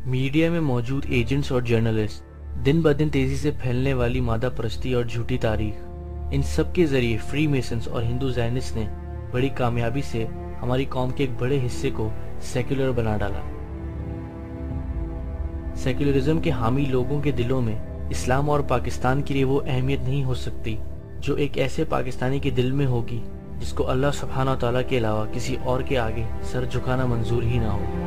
Media में मौजूद agents और जर्नलिस्ट, दिन ब दिन तेजी से फैलने वाली मादा परस्ती और झूठी तारीख, इन सब के जरिए फ्री मेसन्स और हिंदू ज़ायनिस्ट ने बड़ी कामयाबी से हमारी कौम के एक बड़े हिस्से को सेक्युलर बना डाला। सेक्युलरिज्म के हामी लोगों के दिलों में इस्लाम और पाकिस्तान के लिए वो अहमियत नहीं हो सकती जो एक ऐसे पाकिस्तानी के दिल में होगी जिसको अल्लाह सुब्हाना व तआला के अलावा किसी और के आगे सर झुकाना मंजूर ही ना हो।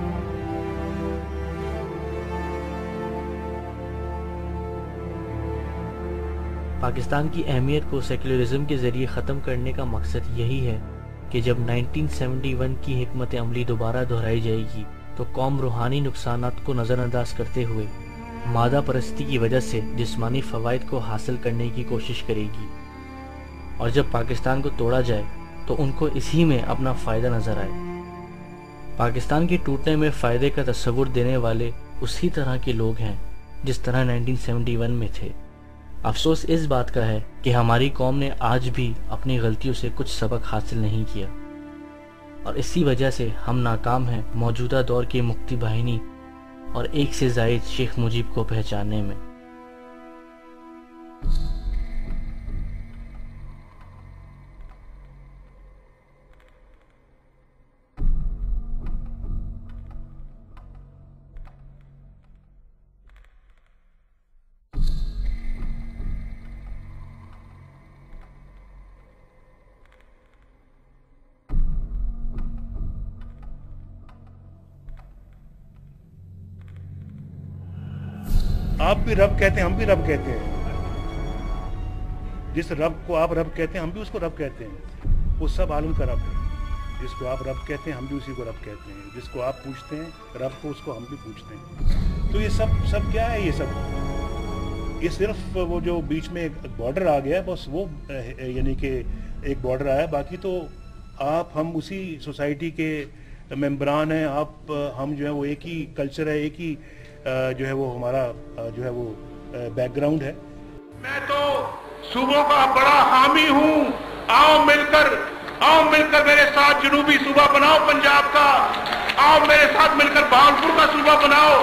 पाकिस्तान की अहमियत को सेक्युलरिज्म के जरिए ख़त्म करने का मकसद यही है कि जब 1971 की हिकमत अमली दोबारा दोहराई जाएगी तो कौम रूहानी नुकसानात को नज़रअंदाज करते हुए मादा परस्ती की वजह से जिस्मानी फ़वाइद को हासिल करने की कोशिश करेगी, और जब पाकिस्तान को तोड़ा जाए तो उनको इसी में अपना फ़ायदा नज़र आए। पाकिस्तान के टूटने में फ़ायदे का तस्वुर देने वाले उसी तरह के लोग हैं जिस तरह 1971 में थे। अफसोस इस बात का है कि हमारी कौम ने आज भी अपनी गलतियों से कुछ सबक हासिल नहीं किया, और इसी वजह से हम नाकाम हैं मौजूदा दौर के मुक्ति बाहिनी और एक से जायद शेख मुजीब को पहचानने में। आप भी रब कहते हैं, हम भी रब कहते हैं। जिस रब को आप रब कहते हैं हम भी उसको रब कहते हैं। वो सब आलम का रब है। जिसको आप रब कहते हैं हम भी उसी को रब कहते हैं। जिसको आप पूछते हैं रब को, उसको हम भी पूछते हैं। तो ये सब क्या है? ये सिर्फ वो जो बीच में एक बॉर्डर आ गया बस वो, यानी कि एक बॉर्डर आया, बाकी तो आप हम उसी सोसाइटी के मेंबरान हैं। हम जो है वो एक ही कल्चर है, एक ही जो है वो हमारा जो है वो बैकग्राउंड है। मैं तो सूबों का बड़ा हामी हूँ। आओ मिलकर मेरे साथ जनूबी सूबा बनाओ पंजाब का। आओ मेरे साथ मिलकर भावलपुर का सूबा बनाओ।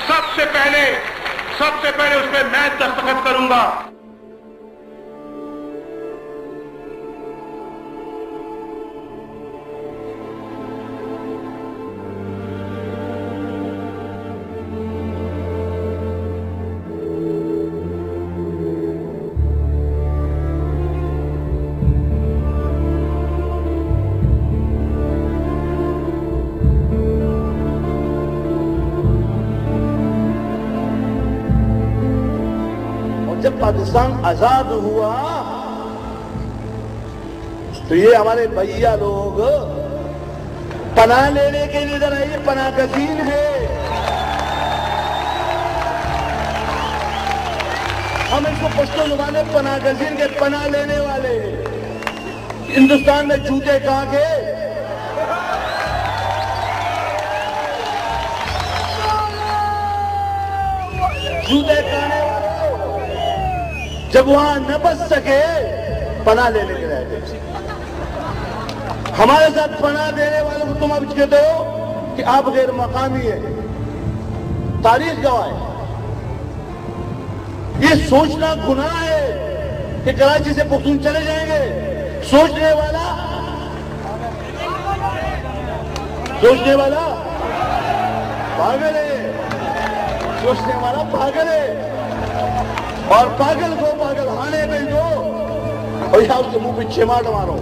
सबसे पहले उस पर मैं दस्तखत करूंगा। जब पाकिस्तान आजाद हुआ तो ये हमारे भैया लोग पनाह लेने के लिए इधर आए, पनाह गजीन है। हम इसको पश्तो जुबान में पनाह गजीन के, पनाह लेने वाले। हिंदुस्तान में जूते कहां के? जूते खाने वाले जब वहां न बच सके पनाह लेने के लिए हमारे साथ पनाह देने वालों को तुम अब कहते हो कि आप गैर मकामी है। तारीख गवाह है। ये सोचना गुनाह है कि कराची से पुख्तून चले जाएंगे। सोचने वाला पागल है। सोचने वाला पागल है। और पागल को पागल हाने में दो और या उसके मुंह पे चिमाट मारो।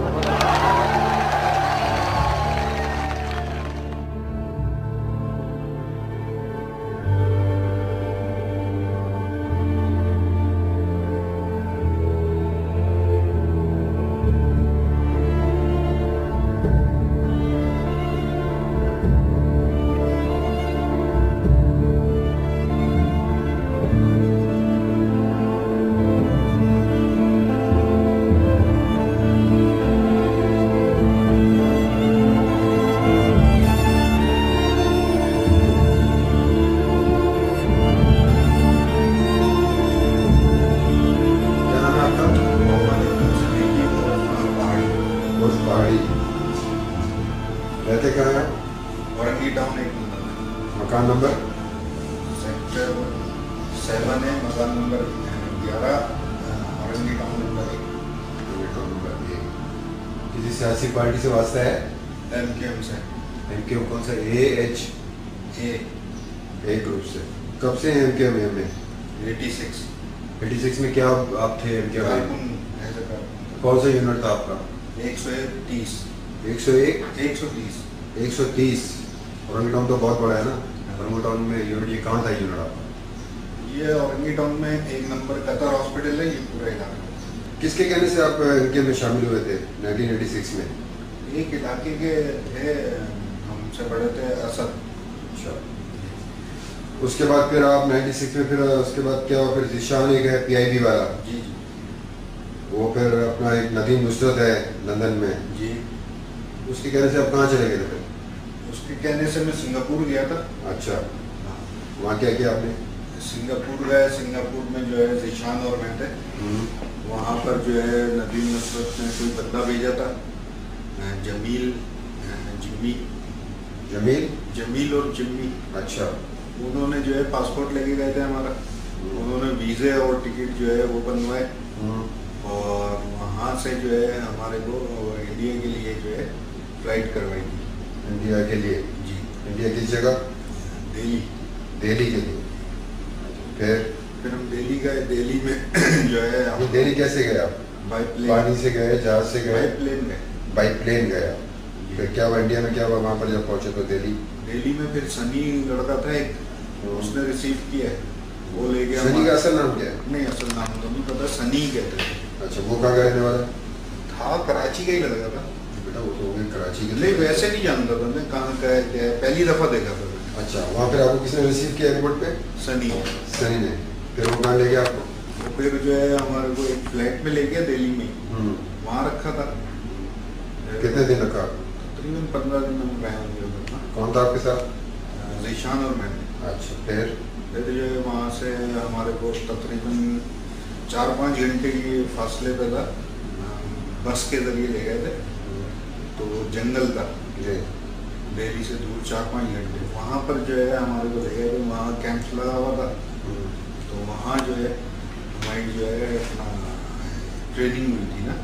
रहते कहाँ है? वारंगी टाउन एक मकान नंबर सेक्टर 7 है, मकान नंबर 11, औरंगी टाउन नंबर 1। किसी सियासी पार्टी से वास्ता है? MKM से। MKM कौन सा? AH? A ग्रुप से। कब से हैं MKM में? 86 में क्या आप थे MKM में? कौन सा यूनिट था आपका? 130। 130। औरंगी टाउन तो बहुत बड़ा है ना। औरंगी टाउन में यूनिट, ये कहाँ था यूनिट आपका? ये औरंगी टाउन में 1 नंबर कतर हॉस्पिटल है, ये पूरा इलाका। किसके कहने से आप MKM में शामिल हुए थे 1986 में? एक इलाके के थे, हमसे बड़े थे, असद। अच्छा, उसके बाद फिर आप 96 में, फिर उसके बाद क्या हुआ? फिर जिशान एक है PIB वाला, जी, वो फिर अपना एक नदीम नुसरत है लंदन में जी। उसके कहने से आप कहाँ चले गए थे? उसके कहने से मैं सिंगापुर गया था। अच्छा, वहाँ क्या किया आपने? सिंगापुर गए, सिंगापुर में जो है जिशान और मैं थे। वहाँ पर जो है नदीम नुसरत ने कोई बंदा भेजा था, जमील और जिम्मी। अच्छा, उन्होंने जो है पासपोर्ट लेके गए थे हमारा, उन्होंने वीज़े और टिकट जो है वो बनवाए, और वहाँ से जो है हमारे को इंडिया के लिए जो है फ्लाइट करवाई थी। इंडिया के लिए? जी। इंडिया किस जगह? दिल्ली के लिए। फिर हम दिल्ली गए। दिल्ली में जो है हम दिल्ली कैसे गए आप? By plane. पानी से गए, जहाज से गए? बाई प्लेन गया। फिर क्या हुआ इंडिया में? क्या हुआ वहाँ पर जब पहुँचे तो? दिल्ली में फिर सनी लड़का था एक, उसने रिसीव किया, वो ले गया। सनी का असल नाम क्या है? नहीं, असल नाम तो नहीं पता, सनी कहते थे। अच्छा, वो कहाँ का रहने वाला था? कराची का ही लड़का था। बेटा वो तो हो कराची के। नहीं, वैसे नहीं जानता था मैं कहाँ का है क्या है, पहली दफा देखा था। अच्छा, वहाँ फिर आपको किसने रिसीव किया एयरपोर्ट पे? सनी ने। फिर वो कहाँ ले गया आपको? वो फिर जो है हमारे को एक फ्लैट में ले गया दिल्ली में, वहाँ रखा था। कितने दिन रखा? तकरीबन 15 दिन हम गए होंगे। कौन था आपके साथ? जिशान और मैं। अच्छा, फिर जो है वहाँ से हमारे को तकरीबन 4-5 घंटे की फासले पे था, बस के जरिए ले गए थे। तो जंगल था दिल्ली से दूर, 4-5 घंटे। वहाँ पर जो है हमारे को ले गए थे, वहाँ कैंप लगा हुआ था। तो वहाँ जो है हमारी जो है अपना ट्रेनिंग हुई थी ना,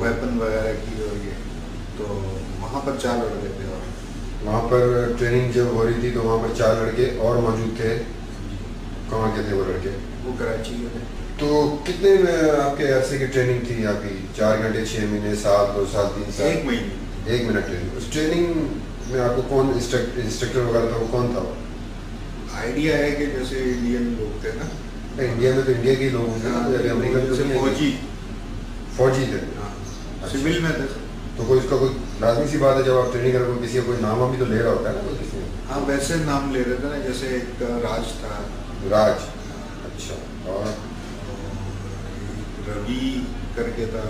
वेपन वगैरह की, और ये तो वहाँ पर 4 लड़के थे। और वहाँ पर ट्रेनिंग जब हो रही थी तो वहाँ पर 4 लड़के और मौजूद थे। कहाँ के थे वो लड़के? वो कराची के थे। तो कितने आपके अरसे की ट्रेनिंग थी आपकी? 4 घंटे, 6 महीने, साल, 2 साल, 3 साल? 1 महीने। 1 मिनट ट्रेनिंग। उस ट्रेनिंग में आपको कौन इंस्ट्रक्टर वगैरह था, वो कौन था? आइडिया है कि जैसे इंडियन लोग थे ना, इंडिया में तो इंडिया के लोग होंगे ना, अमेरिका में फौजी थे। सिविल में थे। तो कोई इसका कोई लाजमी सी बात है जब आप ट्रेनिंग करोगे, किसी का कोई नाम भी तो ले रहा होता है ना किसी? हाँ, वैसे नाम ले रहे थे ना, जैसे एक राज था। राज? अच्छा, और रवि करके था,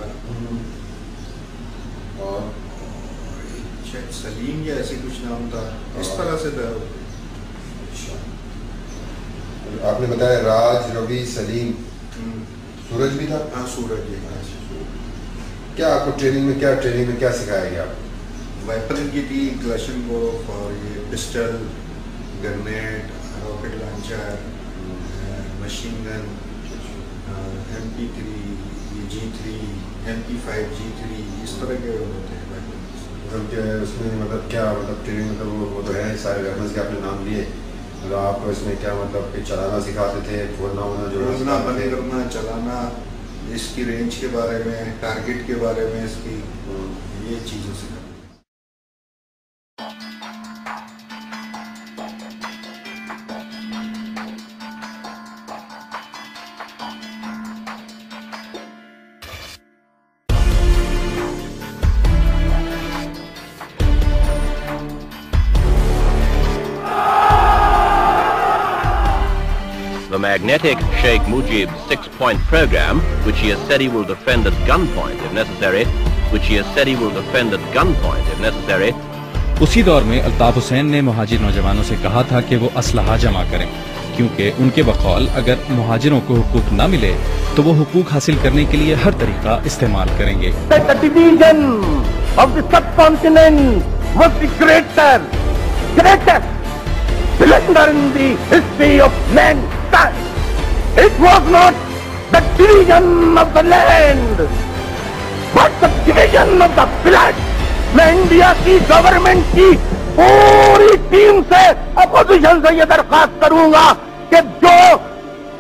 और शायद सलीम या ऐसे कुछ नाम था, इस तरह से था। अच्छा, आपने बताया राज, रवि, सलीम, सूरज भी था? हाँ, सूरज जी। क्या आपको ट्रेनिंग में क्या सिखाया गया? वेपन की थी, क्लैशनकोफ और ये pistol, grenade, rocket launcher, machine gun, MP3, G3, MP5, G3, इस तरह के होते हैं मतलब क्या उसमें, क्या ट्रेनिंग, वो तो है सारे वेपन्स के आपने नाम लिए, मतलब आपको इसमें क्या कि चलाना सिखाते थे, फोड़ना जोड़ना, बंद करना, चलाना, इसकी रेंज के बारे में, टारगेट के बारे में, इसकी ये चीज़ें सिखाते। The magnetic Sheikh Mujib 6-point program, which he has said he will defend at gunpoint if necessary, उसी दौर में अल्ताफ हुसैन ने मुहाजिर नौजवानों से कहा था कि वो असलहा जमा करें, क्योंकि उनके बकौल अगर मुहाजिरों को हुकूक न मिले तो वो हुकूक हासिल करने के लिए हर तरीका इस्तेमाल करेंगे। The division of the subcontinent was the greatest blunder in the history of mankind. It was not the division of the land, but the division of the blood. मैं इंडिया की गवर्नमेंट की पूरी टीम से, opposition से यह दरखास्त करूंगा कि जो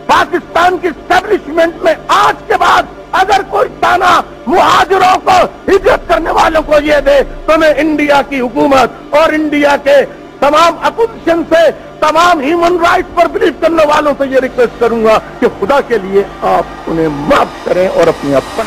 पाकिस्तान की एस्टेब्लिशमेंट में आज के बाद अगर कोई ताना मुहाजिरों को, हिजरत करने वालों को ये दे, तो मैं इंडिया की हुकूमत और इंडिया के तमाम अपोजिशन से, तमाम ह्यूमन राइट्स पर बिलीव करने वालों से ये रिक्वेस्ट करूंगा कि खुदा के लिए आप उन्हें माफ करें और अपनी अपना